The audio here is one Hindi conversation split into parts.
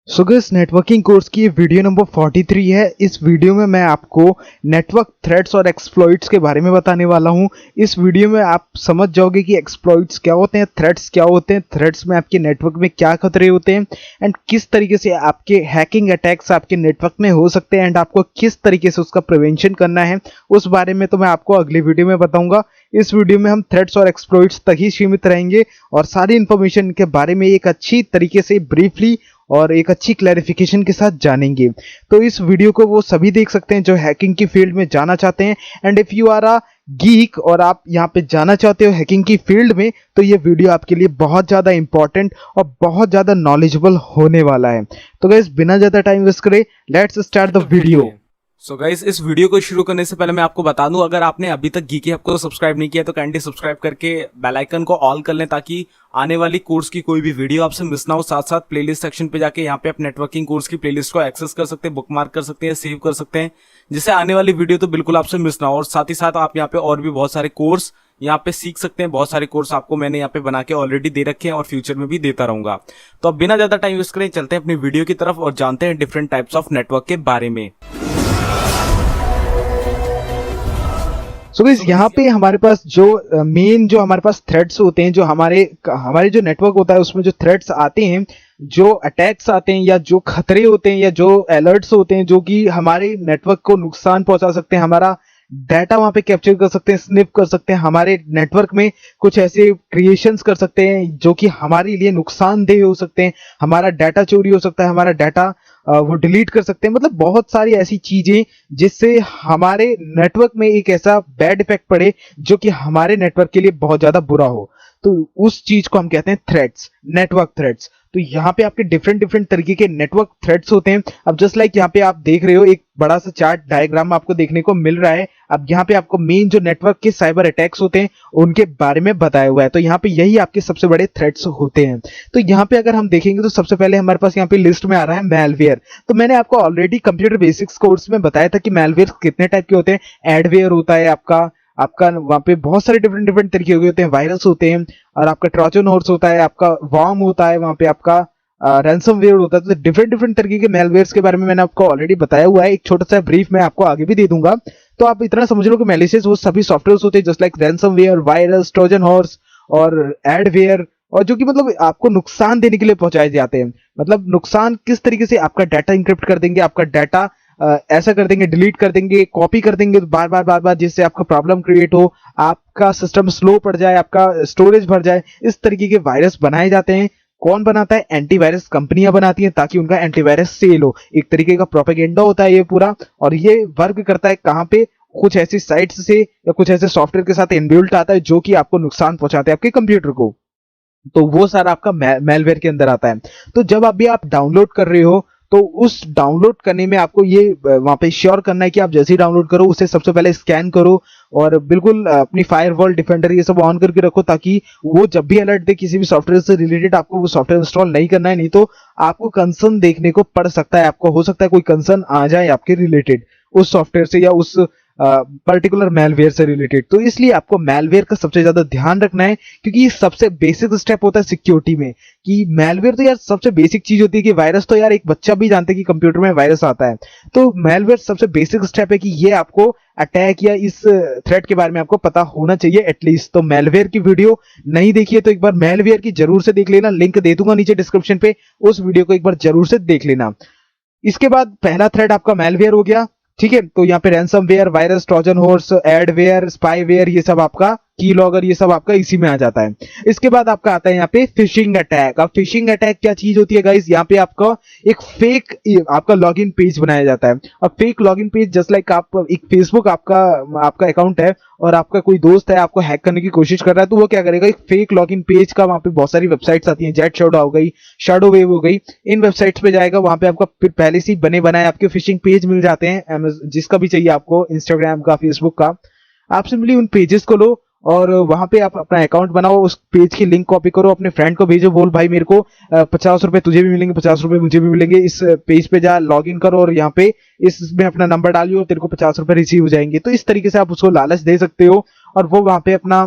सो गाइस नेटवर्किंग कोर्स की वीडियो नंबर 43 है। इस वीडियो में मैं आपको नेटवर्क थ्रेट्स और एक्सप्लॉइट्स के बारे में बताने वाला हूं। इस वीडियो में आप समझ जाओगे कि एक्सप्लॉइट्स क्या होते हैं, थ्रेट्स क्या होते हैं, थ्रेट्स में आपके नेटवर्क में क्या खतरे होते हैं एंड किस तरीके से आपके हैकिंग अटैक्स आपके नेटवर्क में हो सकते हैं एंड आपको किस तरीके से उसका प्रिवेंशन करना है, उस बारे में तो मैं आपको अगली वीडियो में बताऊंगा। इस वीडियो में हम थ्रेट्स और एक्सप्लॉइट्स तक ही सीमित रहेंगे और सारी इंफॉर्मेशन के बारे में एक अच्छी तरीके से ब्रीफली और एक अच्छी क्लैरिफिकेशन के साथ जानेंगे। तो इस वीडियो को वो सभी देख सकते हैं जो हैकिंग की फील्ड में जाना चाहते हैं and if you are a geek और आप यहाँ पे जाना चाहते हो हैकिंग की फील्ड में, तो ये वीडियो आपके लिए बहुत ज़्यादा इंपॉर्टेंट और बहुत ज़्यादा नॉलेजेबल होने वाला है। तो गाइस बिना ज़्यादा टाइम वेस्ट करे let's start the video. So guys इस वीडियो को शुरू करने से पहले मैं आपको बता दूं, अगर आपने अभी तक गीकी हब को सब्सक्राइब नहीं किया तो काइंडली सब्सक्राइब करके बेल आइकन को ऑल कर लें ताकि आने वाली कोर्स की कोई भी वीडियो आपसे मिस ना हो। साथ साथ प्लेलिस्ट सेक्शन पे जाके यहाँ पे आप नेटवर्किंग कोर्स की प्लेलिस्ट को एक्सेस कर सकते हैं, बुकमार्क कर सकते हैं, सेव कर सकते हैं, जिससे आने वाली वीडियो तो बिल्कुल आपसे मिस ना हो। और साथ ही साथ आप यहाँ पे और भी बहुत सारे कोर्स यहाँ पे सीख सकते हैं। बहुत सारे कोर्स आपको मैंने यहाँ पे बना के ऑलरेडी दे रखे हैं और फ्यूचर में भी देता रहूंगा। तो अब बिना ज्यादा टाइम वेस्ट करें चलते हैं अपनी वीडियो की तरफ और जानते हैं डिफरेंट टाइप्स ऑफ नेटवर्क के बारे में। सो गाइस यहाँ पे हमारे पास जो मेन जो हमारे पास थ्रेड्स होते हैं, जो हमारे जो नेटवर्क होता है उसमें जो थ्रेड्स आते हैं, जो अटैक्स आते हैं या जो खतरे होते हैं या जो अलर्ट्स होते हैं जो कि हमारे नेटवर्क को नुकसान पहुंचा सकते हैं, हमारा डाटा वहां पे कैप्चर कर सकते हैं, स्निप कर सकते हैं, हमारे नेटवर्क में कुछ ऐसे क्रिएशंस कर सकते हैं जो कि हमारे लिए नुकसानदेह हो सकते हैं, हमारा डाटा चोरी हो सकता है, हमारा डाटा वो डिलीट कर सकते हैं। मतलब बहुत सारी ऐसी चीजें जिससे हमारे नेटवर्क में एक ऐसा बैड इफेक्ट पड़े जो कि हमारे नेटवर्क के लिए बहुत ज्यादा बुरा हो, तो उस चीज को हम कहते हैं थ्रेट्स, नेटवर्क थ्रेट्स। तो यहाँ पे आपके डिफरेंट डिफरेंट तरीके के नेटवर्क थ्रेट्स होते हैं। अब जस्ट लाइक यहाँ पे आप देख रहे हो एक बड़ा सा चार्ट डायग्राम आपको देखने को मिल रहा है। अब यहाँ पे आपको मेन जो नेटवर्क के साइबर अटैक्स होते हैं उनके बारे में बताया हुआ है। तो यहाँ पे यही आपके सबसे बड़े थ्रेट्स होते हैं। तो यहाँ पे अगर हम देखेंगे तो सबसे पहले हमारे पास यहाँ पे लिस्ट में आ रहा है मैलवेयर। तो मैंने आपको ऑलरेडी कंप्यूटर बेसिक्स कोर्स में बताया था कि मैलवेयर कितने टाइप के होते हैं। एडवेयर होता है आपका वहां पे बहुत सारे डिफरेंट डिफरेंट तरीके होते हैं, वायरस होते हैं, और आपका ट्रोजन हॉर्स होता है, आपका वॉर्म होता है, वहां पे आपका रैंसमवेयर होता है। तो डिफरेंट डिफरेंट तरीके के मेलवेयर्स के बारे में मैंने आपको ऑलरेडी बताया हुआ है। एक छोटा सा ब्रीफ मैं आपको आगे भी दे दूंगा। तो आप इतना समझ लो कि मैलिशियस वो सभी सॉफ्टवेयर होते हैं just like ransomware, virus, Trojan horse और एडवेयर, और जो कि मतलब आपको नुकसान देने के लिए पहुंचाए जाते हैं। मतलब नुकसान किस तरीके से, आपका डाटा इंक्रिप्ट कर देंगे, आपका डाटा ऐसा कर देंगे, डिलीट कर देंगे, कॉपी कर देंगे बार बार जिससे आपका प्रॉब्लम क्रिएट हो, आपका सिस्टम स्लो पड़ जाए, आपका स्टोरेज भर जाए। इस तरीके के वायरस बनाए जाते हैं। कौन बनाता है? एंटीवायरस कंपनियां बनाती हैं ताकि उनका एंटीवायरस सेल हो। एक तरीके का प्रोपेगेंडा होता है ये पूरा, और ये वर्क करता है कहां पे? कुछ ऐसी साइट्स से या कुछ ऐसे सॉफ्टवेयर के साथ इनबिल्ट आता है जो कि आपको नुकसान पहुंचाते हैं आपके कंप्यूटर को। तो वो सारा आपका मेलवेयर के अंदर आता है। तो जब अभी आप डाउनलोड कर रहे हो तो उस डाउनलोड करने में आपको ये वहां पे श्योर करना है कि आप जैसे ही डाउनलोड करो उसे सबसे पहले स्कैन करो और बिल्कुल अपनी फायरवॉल, डिफेंडर ये सब ऑन करके रखो ताकि वो जब भी अलर्ट दे किसी भी सॉफ्टवेयर से रिलेटेड आपको वो सॉफ्टवेयर इंस्टॉल नहीं करना है, नहीं तो आपको कंसर्न देखने को पड़ सकता है। आपको हो सकता है कोई कंसर्न आ जाए आपके रिलेटेड उस सॉफ्टवेयर से या उस पर्टिकुलर मेलवेयर से रिलेटेड। तो इसलिए आपको मेलवेयर का सबसे ज्यादा ध्यान रखना है क्योंकि ये सबसे बेसिक स्टेप होता है सिक्योरिटी में। कि मेलवेयर तो यार सबसे बेसिक चीज होती है कि वायरस तो यार एक बच्चा भी जानता है कि कंप्यूटर में वायरस आता है, तो मेलवेयर सबसे बेसिक स्टेप है कि ये आपको अटैक या इस थ्रेट के बारे में आपको पता होना चाहिए एटलीस्ट। तो मेलवेयर की वीडियो नहीं देखी है तो एक बार मेलवेयर की जरूर से देख लेना, लिंक दे दूंगा नीचे डिस्क्रिप्शन पे, उस वीडियो को एक बार जरूर से देख लेना। इसके बाद पहला थ्रेट आपका मेलवेयर हो गया, ठीक है। तो यहाँ पे ransomware, virus, Trojan horse, adware, spyware, ये सब आपका कीलॉगर, ये सब आपका इसी में आ जाता है। इसके बाद आपका आता है यहाँ पे फिशिंग अटैक। अब फिशिंग अटैक क्या चीज होती है गाइस? यहाँ पे आपका एक फेक आपका लॉगिन पेज बनाया जाता है। अब fake login page just like आप एक फेसबुक आपका अकाउंट है और आपका कोई दोस्त है आपको हैक करने की कोशिश कर रहा है, तो वो क्या करेगा, एक फेक लॉगिन पेज का, वहां पे बहुत सारी वेबसाइट्स आती हैं, जेट शैडो हो गई, शैडो वेव हो गई, इन वेबसाइट्स पे जाएगा, वहां पे आपका पहले से बने बनाए आपके फिशिंग पेज मिल जाते हैं, जिसका भी चाहिए आपको, इंस्टाग्राम का, फेसबुक का। आप सिंपली उन पेजेस को लो और वहां पे आप अपना अकाउंट बनाओ, उस पेज की लिंक कॉपी करो, अपने फ्रेंड को भेजो, बोल भाई मेरे को 50 रुपए तुझे भी मिलेंगे, 50 रुपए मुझे भी मिलेंगे, इस पेज पे जा, लॉग इन करो और यहाँ पे इसमें अपना नंबर डालियो, तेरे को 50 रुपए रिसीव हो जाएंगे। तो इस तरीके से आप उसको लालच दे सकते हो और वो वहां पे अपना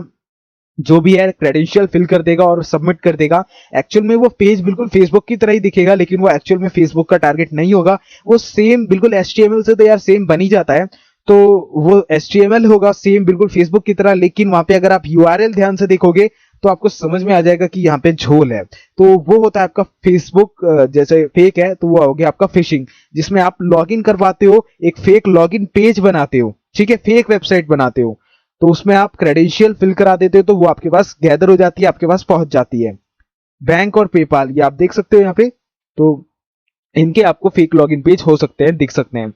जो भी है क्रेडेंशियल फिल कर देगा और सबमिट कर देगा। एक्चुअल में वो पेज बिल्कुल फेसबुक की तरह ही दिखेगा, लेकिन वो एक्चुअल में फेसबुक का टारगेट नहीं होगा। वो सेम बिल्कुल HTML से तो यार सेम बन ही जाता है, तो वो HTML होगा सेम बिल्कुल फेसबुक की तरह, लेकिन वहां पे अगर आप URL ध्यान से देखोगे तो आपको समझ में आ जाएगा कि यहाँ पे झोल है। तो वो होता है आपका फेसबुक जैसे फेक है, तो वो हो गया आपका फिशिंग, जिसमें आप लॉगिन करवाते हो, एक फेक लॉगिन पेज बनाते हो, ठीक है, फेक वेबसाइट बनाते हो, तो उसमें आप क्रेडेंशियल फिल करा देते हो, तो वो आपके पास गैदर हो जाती है, आपके पास पहुंच जाती है। बैंक और पेपाल ये आप देख सकते हो यहाँ पे, तो इनके आपको फेक लॉगिन पेज हो सकते हैं, दिख सकते हैं।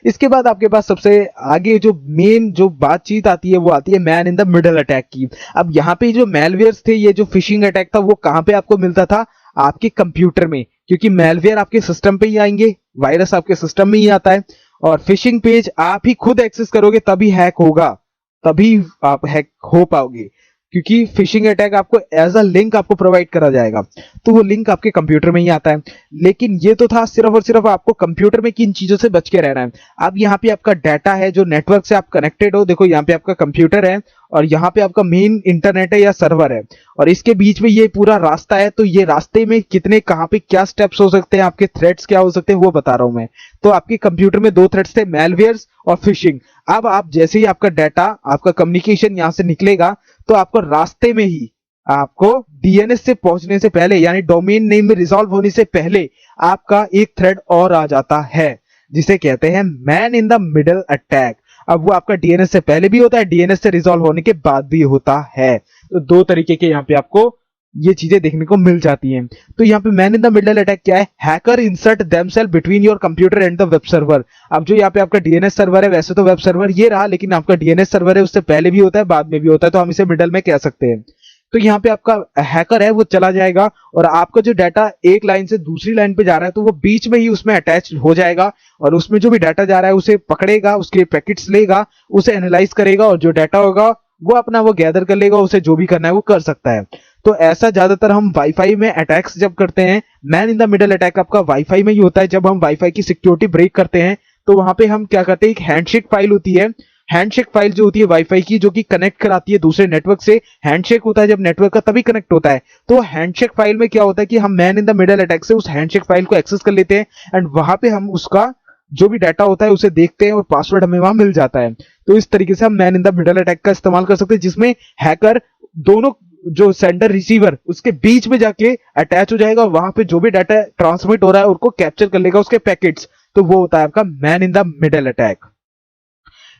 इसके बाद आपके पास सबसे आगे जो मेन जो बातचीत आती है वो आती है man in the middle attack की। अब यहाँ पे जो मैलवेयर्स थे, ये जो फिशिंग अटैक था, वो कहां पे आपको मिलता था? आपके कंप्यूटर में, क्योंकि मैलवेयर आपके सिस्टम पे ही आएंगे, वायरस आपके सिस्टम में ही आता है, और फिशिंग पेज आप ही खुद एक्सेस करोगे तभी हैक होगा, तभी आप हैक हो पाओगे, क्योंकि फिशिंग अटैक आपको एज अ लिंक आपको प्रोवाइड करा जाएगा, तो वो लिंक आपके कंप्यूटर में ही आता है। लेकिन ये तो था सिर्फ और सिर्फ आपको कंप्यूटर में किन चीजों से बच के रहना है। अब यहाँ पे आपका डाटा है, जो नेटवर्क से आप कनेक्टेड हो, देखो यहाँ पे आपका कंप्यूटर है और यहाँ पे आपका मेन इंटरनेट है या सर्वर है, और इसके बीच में ये पूरा रास्ता है, तो ये रास्ते में कितने कहाँ पे क्या स्टेप्स हो सकते हैं, आपके थ्रेड्स क्या हो सकते हैं, वो बता रहा हूं मैं। तो आपके कंप्यूटर में 2 थ्रेड्स थे, मैलवेयर्स और फिशिंग। अब आप जैसे ही आपका डाटा, आपका कम्युनिकेशन यहां से निकलेगा, तो आपको रास्ते में ही आपको DNS से पहुंचने से पहले, यानी डोमेन नेम में रिजॉल्व होने से पहले, आपका एक थ्रेड और आ जाता है, जिसे कहते हैं man in the middle attack. अब वो आपका DNS से पहले भी होता है, DNS से रिजॉल्व होने के बाद भी होता है। तो 2 तरीके के यहाँ पे आपको ये चीजें देखने को मिल जाती हैं। तो यहाँ पे man in the middle attack क्या है? Hacker insert themselves between your computer and the web server. अब जो यहाँ पे आपका DNS सर्वर है, वैसे तो वेब सर्वर ये रहा, लेकिन आपका DNS सर्वर है, उससे पहले भी होता है, बाद में भी होता है, तो हम इसे मिडल में कह सकते हैं। तो यहाँ पे आपका हैकर है, वो चला जाएगा और आपका जो डाटा एक लाइन से दूसरी लाइन पे जा रहा है, तो वो बीच में ही उसमें अटैच हो जाएगा, और उसमें जो भी डाटा जा रहा है उसे पकड़ेगा, उसके पैकेट्स लेगा, उसे एनालाइज करेगा, और जो डाटा होगा वो अपना वो गैदर कर लेगा, उसे जो भी करना है वो कर सकता है। तो ऐसा ज्यादातर हम वाईफाई में अटैक्स जब करते हैं, man in the middle attack आपका वाईफाई में ही होता है। जब हम वाईफाई की सिक्योरिटी ब्रेक करते हैं, तो वहां पे हम क्या करते हैं, एक हैंडशेक फाइल होती है, हैंडशेक फाइल जो होती है वाईफाई की, जो कि कनेक्ट कराती है दूसरे नेटवर्क से। हैंडशेक होता है जब नेटवर्क का, तभी कनेक्ट होता है। तो हैंडशेक फाइल में क्या होता है कि हम man in the middle attack से उस हैंडशेक फाइल को एक्सेस कर लेते हैं, एंड वहां पे हम उसका जो भी डाटा होता है उसे देखते हैं, और पासवर्ड हमें वहां मिल जाता है। तो इस तरीके से हम man in the middle attack का इस्तेमाल कर सकते हैं, जिसमें हैकर दोनों जो सेंडर रिसीवर उसके बीच में जाके अटैच हो जाएगा, और वहां पे जो भी डाटा ट्रांसमिट हो रहा है उसको कैप्चर कर लेगा, उसके पैकेट्स। तो वो होता है आपका man in the middle attack.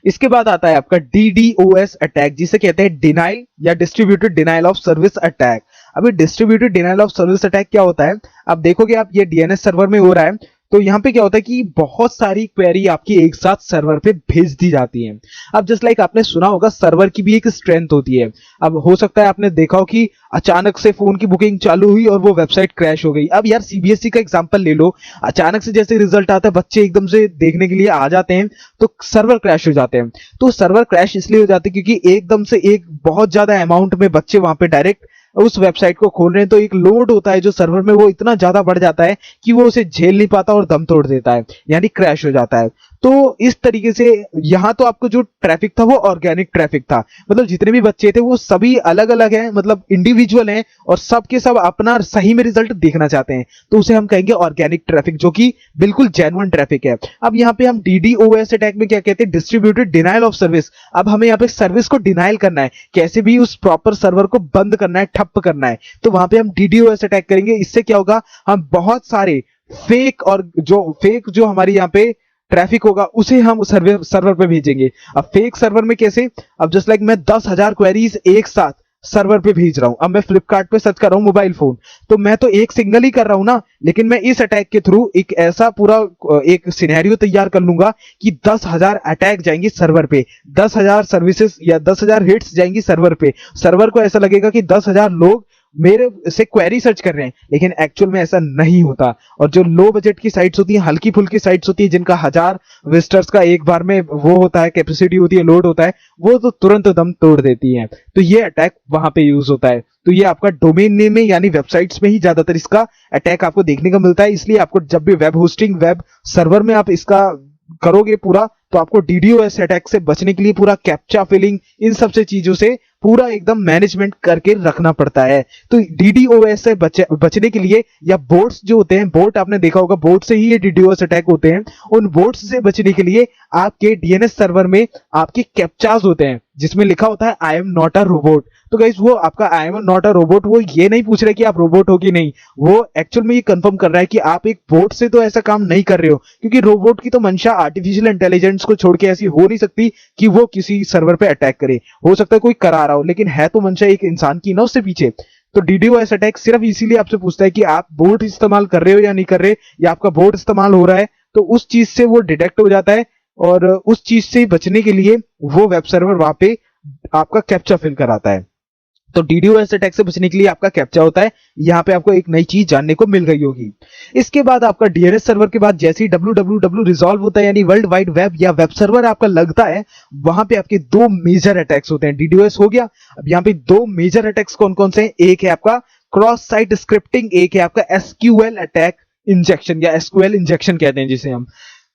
इसके बाद आता है आपका DDoS अटैक, जिसे कहते हैं डिनाइल या distributed denial of service attack. अभी distributed denial of service attack क्या होता है? अब देखोगे आप, ये DNS सर्वर में हो रहा है, तो यहाँ पे क्या होता है कि बहुत सारी क्वेरी आपकी एक साथ सर्वर पे भेज दी जाती हैं। अब जस्ट लाइक आपने सुना होगा, सर्वर की भी एक स्ट्रेंथ होती है। अब हो सकता है आपने देखा हो कि अचानक से फोन की बुकिंग चालू हुई और वो वेबसाइट क्रैश हो गई। अब यार CBSE का एग्जांपल ले लो, अचानक से जैसे रिजल्ट आता है, बच्चे एकदम से देखने के लिए आ जाते हैं, तो सर्वर क्रैश हो जाते हैं। तो सर्वर क्रैश इसलिए हो जाते हैं क्योंकि एकदम से एक बहुत ज्यादा अमाउंट में बच्चे वहां पे डायरेक्ट उस वेबसाइट को खोल रहे हैं, तो एक लोड होता है जो सर्वर में, वो इतना ज्यादा बढ़ जाता है कि वो उसे झेल नहीं पाता और दम तोड़ देता है, यानी क्रैश हो जाता है। तो इस तरीके से यहां तो आपको जो ट्रैफिक था वो ऑर्गेनिक ट्रैफिक था, मतलब जितने भी बच्चे थे वो सभी अलग अलग हैं, मतलब इंडिविजुअल हैं, और सब के सब अपना सही में रिजल्ट देखना चाहते हैं, तो उसे हम कहेंगे ऑर्गेनिक ट्रैफिक, जो कि बिल्कुल जेन्युइन ट्रैफिक है। अब यहाँ पे हम DDoS अटैक में क्या कहते हैं? Distributed denial of service. अब हमें यहाँ पे सर्विस को डिनाइल करना है, कैसे भी उस प्रॉपर सर्वर को बंद करना है, ठप करना है, तो वहां पे हम DDoS अटैक करेंगे। इससे क्या होगा, हम बहुत सारे फेक जो हमारी यहाँ पे ट्रैफिक होगा उसे हम सर्वर पे भेजेंगे। अब फेक सर्वर में कैसे? अब जस्ट लाइक मैं 10,000 क्वेरीज एक साथ सर्वर पे भेज रहा हूं। अब मैं फ्लिपकार्ट पे सर्च कर रहा हूं मोबाइल फोन, तो मैं तो एक सिंगल ही कर रहा हूं ना, लेकिन मैं इस अटैक के थ्रू एक ऐसा पूरा एक सिनेरियो तैयार कर लूंगा कि 10,000 अटैक जाएंगे सर्वर पे, 10,000 सर्विसेज या 10,000 हिट्स जाएंगी सर्वर पे। सर्वर को ऐसा लगेगा कि 10,000 लोग मेरे से क्वेरी सर्च कर रहे हैं, लेकिन एक्चुअल में ऐसा नहीं होता। और जो लो बजट की साइट्स होती हैं, हल्की फुल्की साइट्स होती है, जिनका 1000 विजिटर्स का एक बार में वो होता है, कैपेसिटी होती है, लोड होता है, वो तो तुरंत दम तोड़ देती हैं। तो ये अटैक वहां पे यूज होता है। तो ये आपका डोमेन नेम में यानी वेबसाइट्स में ही ज्यादातर इसका अटैक आपको देखने को मिलता है। इसलिए आपको जब भी वेब होस्टिंग, वेब सर्वर में आप इसका करोगे पूरा, तो आपको DDoS अटैक से बचने के लिए पूरा कैप्चा फिलिंग, इन सब से चीजों से पूरा एकदम मैनेजमेंट करके रखना पड़ता है। तो डीडोएस से बचने के लिए, या बोट्स जो होते हैं, बोट आपने देखा होगा, बोट से ही ये डीडोएस अटैक होते हैं। उन बोट्स से बचने के लिए आपके डीएनएस सर्वर में आपके कैप्चास होते हैं जिसमें लिखा होता है I am not a robot. तो गाइस वो आपका I am not a robot, वो ये नहीं पूछ रहे कि आप रोबोट हो कि नहीं, वो एक्चुअल में ये कंफर्म कर रहा है कि आप एक बोट से तो ऐसा काम नहीं कर रहे हो, क्योंकि रोबोट की तो मंशा आर्टिफिशियल इंटेलिजेंस को छोड़ के ऐसी हो नहीं सकती कि वो किसी सर्वर पे अटैक करे। हो सकता है कोई करा रहा हो, लेकिन है तो मंशा एक इंसान की ना उससे पीछे। तो डीडोएस अटैक सिर्फ इसीलिए आपसे पूछता है कि आप बोट इस्तेमाल कर रहे हो या नहीं कर रहे, या आपका बोट इस्तेमाल हो रहा है, तो उस चीज से वो डिटेक्ट हो जाता है और उस चीज से बचने के लिए वो वेब सर्वर वहां पे आपका कैप्चा फिल कराता है। तो डीडोएस अटैक से बचने के लिए आपका कैप्चा होता है। यहाँ पे आपको एक नई चीज जानने को मिल गई होगी। इसके बाद आपका डीएनएस सर्वर के बाद जैसे ही www रिजॉल्व होता है, यानी वर्ल्ड वाइड वेब या वेब सर्वर आपका लगता है, वहां पे आपके दो मेजर अटैक्स होते हैं। डीडोएस हो गया, अब यहाँ पे दो मेजर अटैक्स कौन कौन से हैं? एक है आपका क्रॉस साइट स्क्रिप्टिंग, एक है आपका एसक्यूएल अटैक इंजेक्शन या एसक्यूएल इंजेक्शन कहते हैं जिसे हम।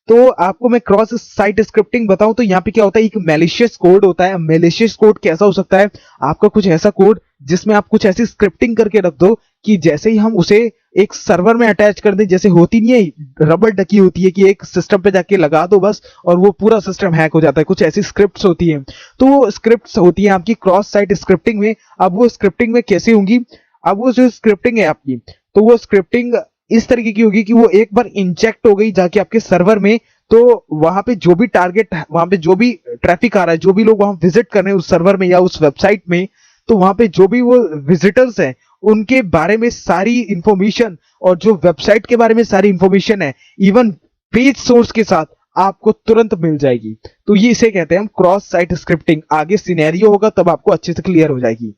तो आपको मैं क्रॉस साइट स्क्रिप्टिंग बताऊं तो यहाँ पे क्या होता है, एक मैलिशियस कोड होता है। मैलिशियस कोड कैसा हो सकता है? आपका कुछ ऐसा कोड जिसमें आप कुछ ऐसी स्क्रिप्टिंग करके रख दो कि जैसे ही हम उसे एक सर्वर में अटैच कर दें, जैसे होती नहीं है रबर डकी होती है कि एक सिस्टम पे जाके लगा दो बस और वो पूरा सिस्टम हैक हो जाता है, कुछ ऐसी स्क्रिप्ट्स होती हैं। तो वो स्क्रिप्ट्स होती हैं आपकी क्रॉस साइट स्क्रिप्टिंग में। अब वो स्क्रिप्टिंग में कैसी होंगी? अब वो जो स्क्रिप्टिंग है आपकी, तो वो स्क्रिप्टिंग इस तरीके की होगी कि वो एक बार इंजेक्ट हो गई जाके आपके सर्वर में, तो वहां पे जो भी टारगेट, वहां पे जो भी ट्रैफिक आ रहा है, जो भी लोग वहां विजिट कर रहे हैं उस सर्वर में या उस वेबसाइट में, तो वहां पे जो भी वो विजिटर्स हैं उनके बारे में सारी इंफॉर्मेशन और जो वेबसाइट के बारे में सारी इंफॉर्मेशन है, इवन पेज सोर्स के साथ आपको तुरंत मिल जाएगी। तो ये इसे कहते हैं हम क्रॉस साइट स्क्रिप्टिंग। आगे सिनेरियो होगा तब आपको अच्छे से क्लियर हो जाएगी।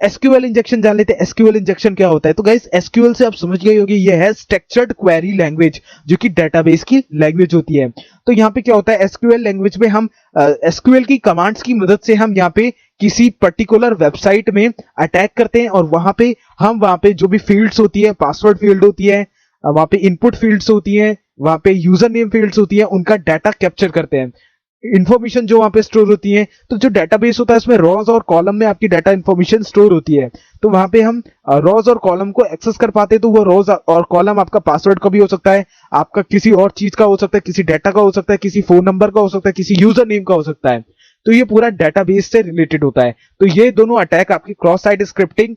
एसक्यूएल इंजेक्शन जान लेते हैं। एसक्यूएल इंजेक्शन क्या होता है? तो गाइस एसक्यूएल से आप समझ गए होंगे, ये है स्ट्रक्चर्ड क्वेरी लैंग्वेज, जो कि डेटाबेस की लैंग्वेज होती है। तो यहाँ पे क्या होता है, एसक्यूएल लैंग्वेज में हम एसक्यूएल की कमांड्स की मदद से हम यहाँ पे किसी पर्टिकुलर वेबसाइट में अटैक करते हैं और वहां पे जो भी फील्ड्स होती है, पासवर्ड फील्ड होती है, वहां पे इनपुट फील्ड्स होती है, वहां पे यूजर नेम फील्ड्स होती है, उनका डाटा कैप्चर करते हैं। इंफॉर्मेशन जो वहां पे स्टोर होती है, तो जो डेटाबेस होता है उसमें रॉज और कॉलम में आपकी डाटा इंफॉर्मेशन स्टोर होती है। तो वहां पे हम रॉज और कॉलम को एक्सेस कर पाते हैं। तो वो रॉज और कॉलम आपका पासवर्ड का भी हो सकता है, आपका किसी और चीज का हो सकता है, किसी डाटा का हो सकता है, किसी फोन नंबर का हो सकता है, किसी यूजर नेम का हो सकता है। तो ये पूरा डेटाबेस से रिलेटेड होता है। तो ये दोनों अटैक आपकी क्रॉस साइट स्क्रिप्टिंग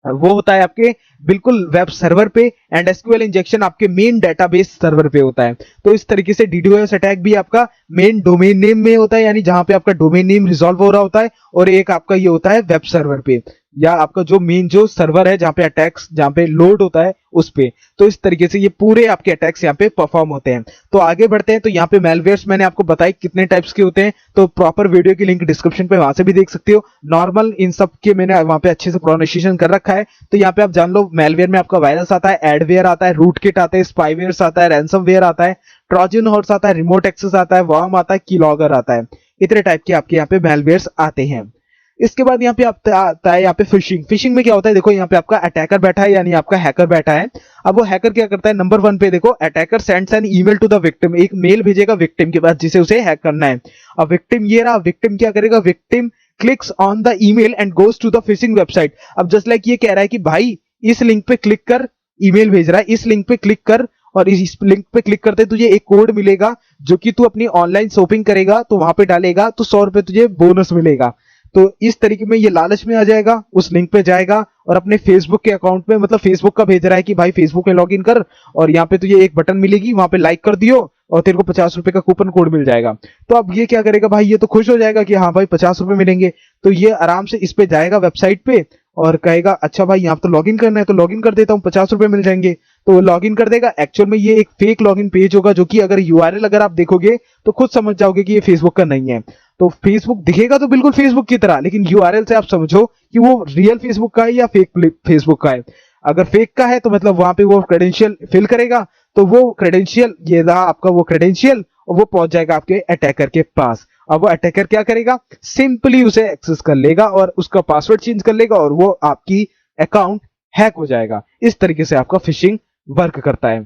वो होता है आपके बिल्कुल वेब सर्वर पे, एंड एसक्यूएल इंजेक्शन आपके मेन डेटाबेस सर्वर पे होता है। तो इस तरीके से डीडोएस अटैक भी आपका मेन डोमेन नेम में होता है, यानी जहां पे आपका डोमेन नेम रिजॉल्व हो रहा होता है, और एक आपका ये होता है वेब सर्वर पे, या आपका जो मेन जो सर्वर है जहां पे अटैक्स जहां पे लोड होता है उस पे। तो इस तरीके से ये पूरे आपके अटैक्स यहाँ पे परफॉर्म होते हैं। तो आगे बढ़ते हैं। तो यहाँ पे मेलवेयर्स मैंने आपको बताई कितने टाइप्स के होते हैं, तो प्रॉपर वीडियो की लिंक डिस्क्रिप्शन पे वहां से भी देख सकते हो। नॉर्मल इन सब के मैंने वहां पे अच्छे से प्रोनाउंसिएशन कर रखा है। तो यहाँ पे आप जान लो, मेलवेयर में आपका वायरस आता है, एडवेयर आता है, रूटकिट आता है, स्पाईवेयर आता है, रैंसमवेयर आता है, ट्रोजन हॉर्स आता है, रिमोट एक्सेस आता है, वर्म आता है, कीलॉगर आता है। इतने टाइप के आपके यहाँ पे मेलवेयर्स आते हैं। इसके बाद यहाँ पे आता है यहाँ पे फिशिंग। फिशिंग में क्या होता है, देखो यहाँ पे आपका अटैकर बैठा है, यानी आपका हैकर बैठा है। अब वो हैकर क्या करता है, नंबर 1 पे देखो, attacker sends an email to the victim, एक मेल भेजेगा विक्टिम के पास जिसे उसे हैक करना है। अब विक्टिम ये रहा, विक्टिम क्या करेगा, victim clicks on the email and goes to the phishing website. अब जस्ट लाइक ये कह रहा है कि भाई इस लिंक पे क्लिक कर, ईमेल भेज रहा है, इस लिंक पे क्लिक कर, और इस लिंक पे क्लिक करते तुझे एक कोड मिलेगा जो कि तू अपनी ऑनलाइन शॉपिंग करेगा तो वहां पे डालेगा तो 100 रुपए तुझे बोनस मिलेगा। तो इस तरीके में ये लालच में आ जाएगा, उस लिंक पे जाएगा और अपने फेसबुक के अकाउंट में, मतलब फेसबुक का भेज रहा है कि भाई फेसबुक में लॉगिन कर और यहाँ पे तुझे एक बटन मिलेगी, वहां पे लाइक कर दियो और तेरे को 50 रुपए का कूपन कोड मिल जाएगा। तो अब ये क्या करेगा भाई, ये तो खुश हो जाएगा कि हाँ भाई 50 रुपए मिलेंगे। तो ये आराम से इस पे जाएगा वेबसाइट पे और कहेगा अच्छा भाई यहाँ तो लॉगिन करना है तो लॉगिन कर देता हूँ, 50 रुपए मिल जाएंगे। तो वो लॉगिन कर देगा। एक्चुअल में ये एक फेक लॉगिन पेज होगा, जो कि अगर यूआरएल अगर आप देखोगे तो खुद समझ जाओगे कि ये फेसबुक का नहीं है। तो फेसबुक दिखेगा तो बिल्कुल फेसबुक की तरह, लेकिन यूआरएल से आप समझो कि वो रियल फेसबुक का है या फेक फेसबुक का है। अगर फेक का है तो मतलब वहां पे वो क्रेडेंशियल फिल करेगा, तो वो क्रेडेंशियल, ये रहा आपका वो क्रेडेंशियल, और वो पहुंच जाएगा आपके अटैकर के पास। अब वो अटैकर क्या करेगा, सिंपली उसे एक्सेस कर लेगा और उसका पासवर्ड चेंज कर लेगा और वो आपकी अकाउंट हैक हो जाएगा। इस तरीके से आपका फिशिंग वर्क करता है।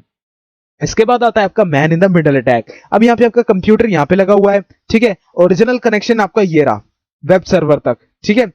इसके बाद आता है आपका man in the middle attack. अब यहाँ पे आपका कंप्यूटर यहाँ पे लगा हुआ है, ठीक है, ओरिजिनल कनेक्शन आपका ये रहा वेब सर्वर तक, ठीक है।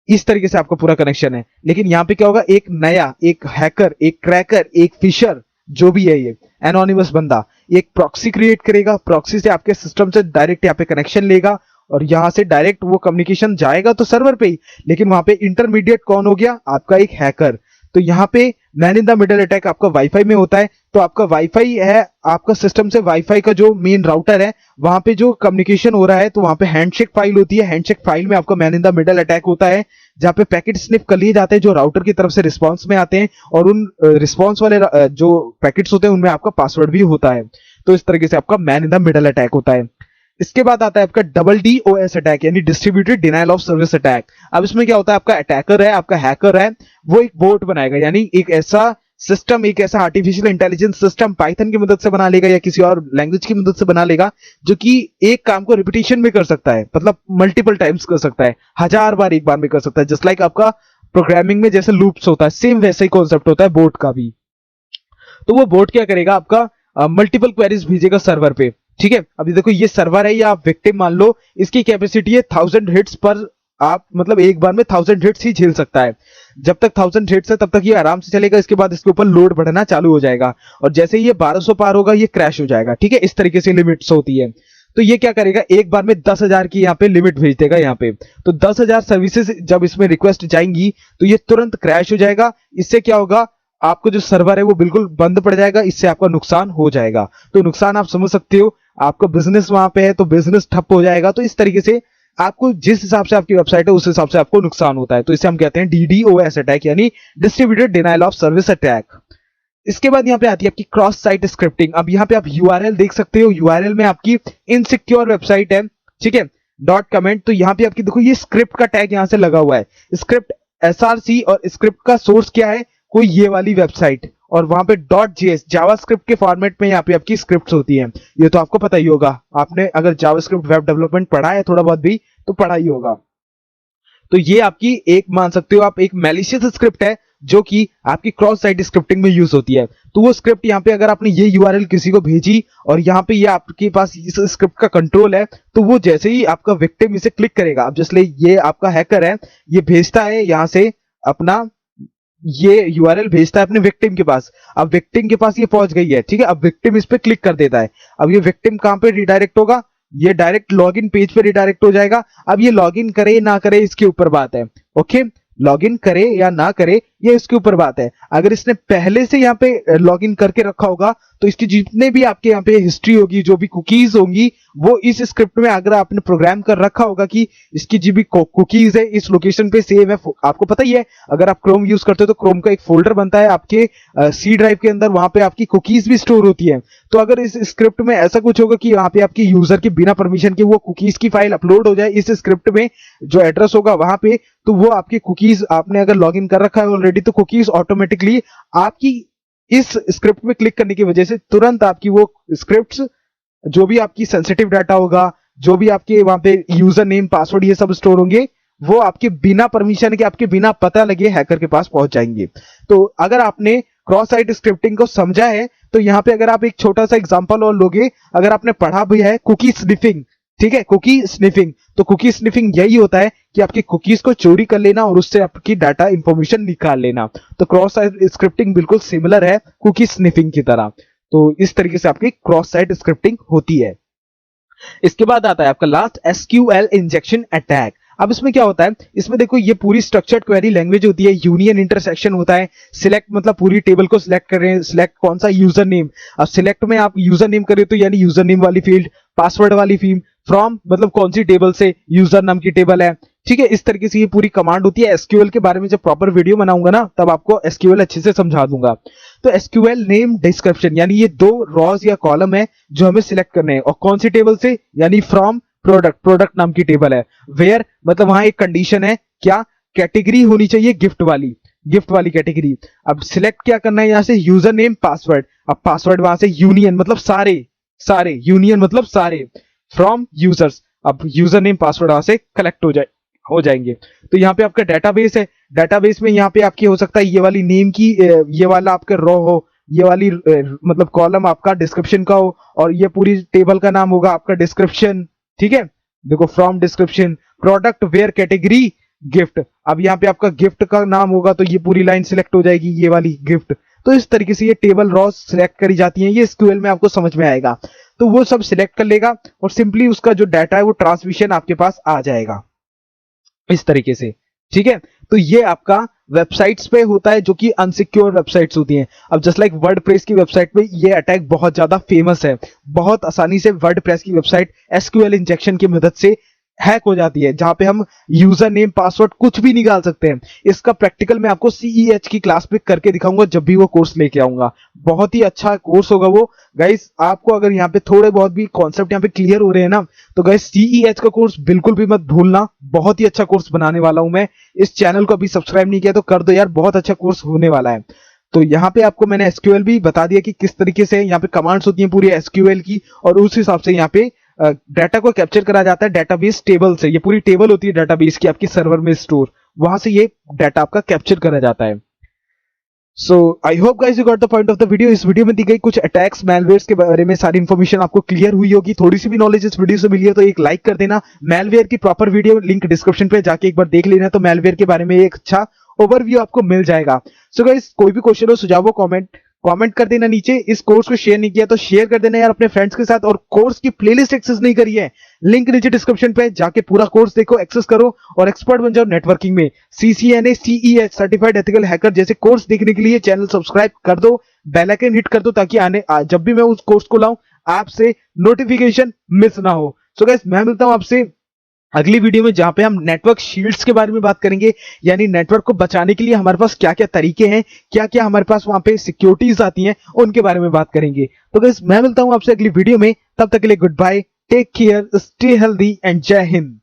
इस तरीके से आपका पूरा कनेक्शन है। लेकिन यहाँ पे क्या होगा, एक नया, एक हैकर, एक क्रैकर, एक फिशर, जो भी है ये एनोनिमस बंदा, एक प्रॉक्सी क्रिएट करेगा, प्रॉक्सी से आपके सिस्टम से डायरेक्ट यहाँ पे कनेक्शन लेगा और यहां से डायरेक्ट वो कम्युनिकेशन जाएगा तो सर्वर पे ही, लेकिन वहां पे इंटरमीडिएट कौन हो गया, आपका एक हैकर। तो यहाँ पे man in the middle attack आपका वाईफाई में होता है। तो आपका वाईफाई है, आपका सिस्टम से वाईफाई का जो मेन राउटर है, वहां पे जो कम्युनिकेशन हो रहा है, तो वहां पे हैंडशेक फाइल होती है। हैंडशेक फाइल में आपका man in the middle attack होता है, जहां पे पैकेट स्निप कर लिए जाते हैं जो राउटर की तरफ से रिस्पॉन्स में आते हैं, और उन रिस्पॉन्स वाले जो पैकेट्स होते हैं उनमें आपका पासवर्ड भी होता है। तो इस तरीके से आपका man in the middle attack होता है। इसके बाद आता है आपका डबल DOS अटैक, यानी distributed denial of service attack. अब इसमें क्या होता है, आपका अटैकर है, आपका हैकर है, वो एक बोट बनाएगा, यानी एक ऐसा सिस्टम, एक ऐसा आर्टिफिशियल इंटेलिजेंस सिस्टम पाइथन की मदद से बना लेगा या किसी और लैंग्वेज की मदद से बना लेगा, जो कि एक काम को रिपीटेशन में कर सकता है, मतलब मल्टीपल टाइम्स कर सकता है, 1000 बार एक बार में कर सकता है। जस्ट लाइक आपका प्रोग्रामिंग में जैसे लूप्स होता है, सेम वैसा ही कॉन्सेप्ट होता है बोट का भी। तो वो बोट क्या करेगा, आपका मल्टीपल क्वेरीज भेजेगा सर्वर पे। ठीक है, अभी देखो ये सर्वर है या आप विक्टिम मान लो, इसकी कैपेसिटी है 1000 हिट्स पर, आप मतलब एक बार में 1000 हिट्स ही झेल सकता है। जब तक 1000 हिट्स है तब तक ये आराम से चलेगा, इसके बाद इसके ऊपर लोड बढ़ना चालू हो जाएगा और जैसे ही ये 1200 पार होगा ये क्रैश हो जाएगा। ठीक है, इस तरीके से लिमिट्स होती है। तो ये क्या करेगा, एक बार में 10,000 की यहाँ पे लिमिट भेज देगा यहाँ पे। तो 10,000 सर्विसेज जब इसमें रिक्वेस्ट जाएंगी तो ये तुरंत क्रैश हो जाएगा। इससे क्या होगा, आपको जो सर्वर है वो बिल्कुल बंद पड़ जाएगा, इससे आपका नुकसान हो जाएगा। तो नुकसान आप समझ सकते हो, आपका बिजनेस वहां पे है तो बिजनेस ठप हो जाएगा। तो इस तरीके से आपको जिस हिसाब से आपकी वेबसाइट है उस हिसाब से आपको नुकसान होता है। तो इसे हम कहते हैं DDoS अटैक, यानी distributed denial of service attack. इसके बाद यहाँ पे आती है आपकी क्रॉस साइट स्क्रिप्टिंग। अब यहाँ पे आप URL देख सकते हो, URL में आपकी इनसिक्योर वेबसाइट है, ठीक है, डॉट कमेंट। तो यहाँ पे आपकी देखो ये स्क्रिप्ट का टैग यहाँ से लगा हुआ है, स्क्रिप्ट SRC, और स्क्रिप्ट का सोर्स क्या है, कोई ये वाली वेबसाइट, और वहां पे .js जावास्क्रिप्ट के फॉर्मेट में यहाँ पे आपकी स्क्रिप्ट्स होती हैं। ये तो आपको पता ही होगा, आपने अगर जावास्क्रिप्ट वेब डेवलपमेंट पढ़ा है थोड़ा बहुत भी तो पढ़ा ही होगा। तो ये आपकी एक मान सकते हो आप एक मैलिशियस स्क्रिप्ट है जो कि आपकी क्रॉस साइट स्क्रिप्टिंग में यूज होती है। तो वो स्क्रिप्ट यहाँ पे अगर आपने ये URL किसी को भेजी और यहाँ पे ये आपके पास इस स्क्रिप्ट का कंट्रोल है, तो वो जैसे ही आपका विक्टिम इसे क्लिक करेगा, अब जैसे ये आपका हैकर है, ये भेजता है यहाँ से अपना ये URL भेजता है अपने विक्टिम के पास। अब विक्टिम के पास ये पहुंच गई है, ठीक है, अब विक्टिम इस पे क्लिक कर देता है। अब ये विक्टिम कहां पे रिडायरेक्ट होगा, ये डायरेक्ट लॉगिन पेज पे रिडायरेक्ट हो जाएगा। अब ये लॉगिन करे ना करे इसके ऊपर बात है, ओके, लॉगिन करे या ना करे ये इसके ऊपर बात है। अगर इसने पहले से यहाँ पे लॉगिन करके रखा होगा तो इसकी जितने भी आपके यहाँ पे हिस्ट्री होगी, जो भी कुकीज होंगी, वो इस स्क्रिप्ट में अगर आपने प्रोग्राम कर रखा होगा कि इसकी जो भी कुकीज है इस लोकेशन पे सेव है। आपको पता ही है, अगर आप क्रोम यूज करते हो तो क्रोम का एक फोल्डर बनता है आपके C ड्राइव के अंदर, वहां पे आपकी कुकीज भी स्टोर होती है। तो अगर इस स्क्रिप्ट में ऐसा कुछ होगा कि वहां पे आपकी यूजर के बिना परमिशन के वो कुकीज की फाइल अपलोड हो जाए इस स्क्रिप्ट में, जो एड्रेस होगा वहां पे, तो वो आपकी कुकीज आपने अगर लॉगिन कर रखा है ऑलरेडी, तो कुकीज ऑटोमेटिकली आपकी इस स्क्रिप्ट में क्लिक करने की वजह से तुरंत आपकी वो स्क्रिप्ट्स, जो भी आपकी सेंसिटिव डाटा होगा, जो भी आपके वहां पे यूजर नेम पासवर्ड ये सब स्टोर होंगे, वो आपके बिना परमिशन के, आपके बिना पता लगे हैकर के पास पहुंच जाएंगे। तो अगर आपने क्रॉस साइट स्क्रिप्टिंग को समझा है तो यहाँ पे अगर आप एक छोटा सा एग्जांपल और लोगे, अगर आपने पढ़ा भी है कुकी स्निफिंग, ठीक है, कुकी स्निफिंग, तो कुकी स्निफिंग यही होता है कि आपकी कुकीज को चोरी कर लेना और उससे आपकी डाटा इंफॉर्मेशन निकाल लेना। तो क्रॉस साइट स्क्रिप्टिंग बिल्कुल सिमिलर है कुकी स्निफिंग की तरह। तो इस तरीके से आपकी क्रॉस साइट स्क्रिप्टिंग होती है। इसके बाद आता है आपका लास्ट SQL इंजेक्शन अटैक। अब इसमें क्या होता है, इसमें देखो ये पूरी स्ट्रक्चर्ड क्वेरी लैंग्वेज होती है, यूनियन इंटरसेक्शन होता है, सिलेक्ट मतलब पूरी टेबल को सिलेक्ट कर रहे हैं, सिलेक्ट कौन सा यूजर नेम, अब सिलेक्ट में आप यूजर नेम करें तो यानी यूजर नेम वाली फील्ड, पासवर्ड वाली फील्ड, फ्रॉम मतलब कौन सी टेबल से यूजर नाम की टेबल है, ठीक है। इस तरीके से ये पूरी कमांड होती है। SQL के बारे में जब प्रॉपर वीडियो बनाऊंगा ना तब आपको SQL अच्छे से समझा दूंगा। तो SQL नेम डिस्क्रिप्शन, यानी ये दो रॉज या कॉलम है जो हमें सिलेक्ट करने हैं, और कौन सी टेबल से, यानी फ्रॉम प्रोडक्ट, प्रोडक्ट नाम की टेबल है, वेयर मतलब वहां एक कंडीशन है, क्या कैटेगरी होनी चाहिए गिफ्ट वाली, गिफ्ट वाली कैटेगरी। अब सिलेक्ट क्या करना है यहाँ से, यूजर नेम पासवर्ड, अब पासवर्ड वहां से यूनियन मतलब सारे, सारे यूनियन मतलब सारे, फ्रॉम यूजर्स, अब यूजर नेम पासवर्ड वहां से कलेक्ट हो जाएंगे। तो यहाँ पे आपका डेटाबेस है, डेटाबेस में यहाँ पे आपकी हो सकता है ये वाली नेम की, ये वाला आपका रो हो, ये वाली मतलब कॉलम आपका डिस्क्रिप्शन का हो, और ये पूरी टेबल का नाम होगा आपका डिस्क्रिप्शन, ठीक है। देखो from description, product where category, gift, अब यहाँ पे आपका गिफ्ट का नाम होगा तो ये पूरी लाइन सिलेक्ट हो जाएगी, ये वाली गिफ्ट। तो इस तरीके से ये टेबल रॉ सिलेक्ट करी जाती हैं, ये एसक्यूएल में आपको समझ में आएगा। तो वो सब सिलेक्ट कर लेगा और सिंपली उसका जो डाटा है वो ट्रांसमिशन आपके पास आ जाएगा इस तरीके से, ठीक है। तो ये आपका वेबसाइट्स पे होता है जो कि अनसिक्योर वेबसाइट्स होती हैं। अब जस्ट लाइक वर्डप्रेस की वेबसाइट पे ये अटैक बहुत ज्यादा फेमस है, बहुत आसानी से वर्डप्रेस की वेबसाइट एसक्यूएल इंजेक्शन की मदद से हैक हो जाती है, जहां पे हम यूजर नेम पासवर्ड कुछ भी निकाल सकते हैं। इसका प्रैक्टिकल मैं आपको CEH की क्लास पे करके दिखाऊंगा जब भी वो कोर्स लेके आऊंगा। बहुत ही अच्छा कोर्स होगा वो गाइस। आपको अगर यहाँ पे थोड़े बहुत भी कॉन्सेप्ट यहाँ पे क्लियर हो रहे हैं ना, तो गाइस CEH का कोर्स बिल्कुल भी मत भूलना, बहुत ही अच्छा कोर्स बनाने वाला हूं मैं। इस चैनल को अभी सब्सक्राइब नहीं किया तो कर दो यार, बहुत अच्छा कोर्स होने वाला है। तो यहाँ पे आपको मैंने एसक्यूएल भी बता दिया कि किस तरीके से यहाँ पे कमांड्स होती हैं पूरी एसक्यूएल की, और उस हिसाब से यहाँ पे डाटा को कैप्चर करा जाता है डेटाबेस टेबल से। ये पूरी टेबल होती है डेटाबेस की आपकी सर्वर में स्टोर, वहां से ये डाटा आपका कैप्चर करा जाता है। So I hope guys you got the point of the video. इस वीडियो में दी गई कुछ अटैक्स मैलवेयर्स के बारे में सारी इंफॉर्मेशन आपको क्लियर हुई होगी। थोड़ी सी भी नॉलेज इस वीडियो से मिली है तो एक लाइक कर देना। मैलवेयर की प्रॉपर वीडियो लिंक डिस्क्रिप्शन पे जाके एक बार देख लेना, तो मैलवेयर के बारे में एक अच्छा ओवरव्यू आपको मिल जाएगा। सो गाइस कोई भी क्वेश्चन हो, सुझाव हो, कमेंट कर देना नीचे। इस कोर्स को शेयर नहीं किया तो शेयर कर देना यार अपने फ्रेंड्स के साथ, और कोर्स की प्लेलिस्ट एक्सेस नहीं करी है, लिंक नीचे डिस्क्रिप्शन पे जाके पूरा कोर्स देखो, एक्सेस करो और एक्सपर्ट बन जाओ नेटवर्किंग में। CCNA CEH certified ethical hacker जैसे कोर्स देखने के लिए चैनल सब्सक्राइब कर दो, बेल आइकन हिट कर दो, ताकि जब भी मैं उस कोर्स को लाऊं आपसे नोटिफिकेशन मिस ना हो। सो गाइस मैं मिलता हूं आपसे अगली वीडियो में, जहां पे हम नेटवर्क शील्ड्स के बारे में बात करेंगे, यानी नेटवर्क को बचाने के लिए हमारे पास क्या क्या तरीके हैं, क्या क्या हमारे पास वहां पे सिक्योरिटीज आती हैं, उनके बारे में बात करेंगे। तो गाइस मैं मिलता हूं आपसे अगली वीडियो में, तब तक के लिए goodbye, take care, stay healthy and Jai Hind.